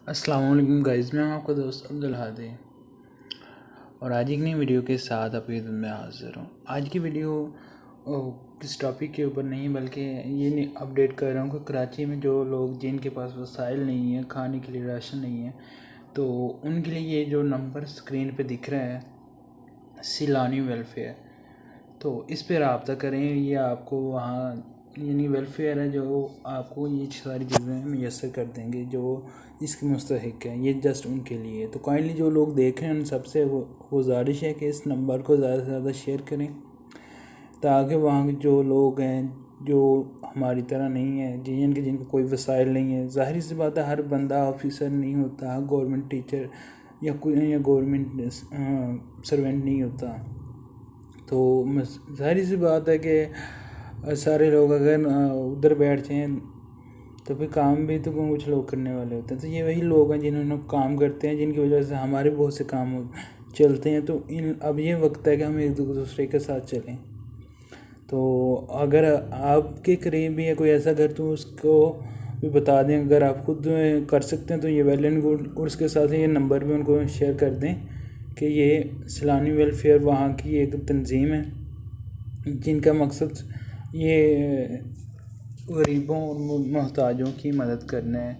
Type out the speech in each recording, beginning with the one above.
अस्सलाम वालेकुम गाइस, मैं आपका दोस्त अब्दुल हादी और आज एक नई वीडियो के साथ आपकी खिदमत में हाज़िर हूँ। आज की वीडियो किस टॉपिक के ऊपर नहीं बल्कि ये अपडेट कर रहा हूँ कि कराची में जो लोग जिनके पास वसाइल नहीं है, खाने के लिए राशन नहीं है, तो उनके लिए ये जो नंबर स्क्रीन पे दिख रहा है सिलानी वेलफेयर, तो इस पर रब्ता करें। ये आपको वहाँ यानी वेलफेयर है जो आपको ये सारी चीज़ें मैसर कर देंगे जो इसके मुस्तहिक हैं। ये जस्ट उनके लिए, तो काइंडली जो लोग देख रहे हैं उन सबसे गुजारिश है कि इस नंबर को ज़्यादा से ज़्यादा शेयर करें ताकि वहाँ के जो लोग हैं जो हमारी तरह नहीं है जिनको कोई वसाइल नहीं है। ज़ाहिर सी बात है, हर बंदा ऑफिसर नहीं होता, गवर्नमेंट टीचर या कोई गवर्नमेंट सर्वेंट नहीं होता। तो ज़ाहिर सी बात है कि सारे लोग अगर उधर बैठ जाएँ तो फिर काम भी तो कुछ लोग करने वाले होते हैं। तो ये वही लोग हैं जिन्होंने काम करते हैं, जिनकी वजह से हमारे बहुत से काम चलते हैं। तो अब ये वक्त है कि हम एक दूसरे के साथ चलें। तो अगर आपके करीब भी है कोई ऐसा घर, तो उसको भी बता दें। अगर आप खुद कर सकते हैं तो ये वेल एंड गुड, और उसके साथ ये नंबर भी उनको शेयर कर दें कि ये सिलानी वेलफेयर वहाँ की एक तंजीम है जिनका मकसद ये गरीबों और मोहताजों की मदद करना है,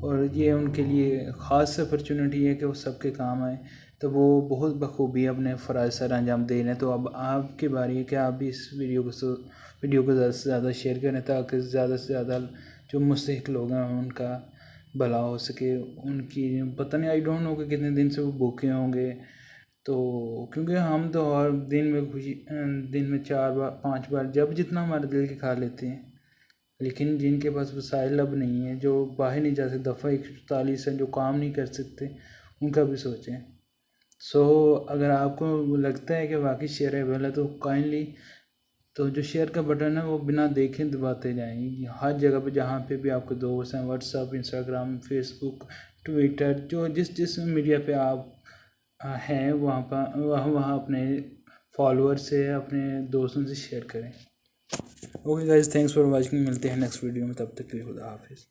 और ये उनके लिए ख़ास अपॉर्चुनिटी है कि वो सबके काम आए। तो वो बहुत बखूबी अपने फ़राइज़ सर अंजाम दे रहे हैं। तो अब आपकी बारी है कि आप भी इस वीडियो को ज़्यादा से ज़्यादा शेयर करें ताकि ज़्यादा से ज़्यादा जो मुस्तहिक लोग हैं उनका भला हो सके। उनकी पता नहीं, आई डोंट नो कि कितने दिन से वो भूखे होंगे। तो क्योंकि हम तो हर दिन में 4 बार 5 बार जब जितना हमारे दिल के खा लेते हैं, लेकिन जिनके पास वसाइल अब नहीं है, जो बाहर नहीं जा सकते, दफ़ा 144 है, जो काम नहीं कर सकते, उनका भी सोचें। अगर आपको लगता है कि वाकई शेयरेबल है तो काइंडली तो जो शेयर का बटन है वो बिना देखे दबाते जाएं। हर जगह पे जहाँ पे भी आपके दोस्त हैं, व्हाट्सअप, इंस्टाग्राम, फेसबुक, ट्विटर, जो जिस मीडिया पे आप हैं वहाँ अपने फॉलोअर से, अपने दोस्तों से शेयर करें। Okay guys, thanks for watching. मिलते हैं नेक्स्ट वीडियो में, तब तक के लिए खुदा हाफिज़।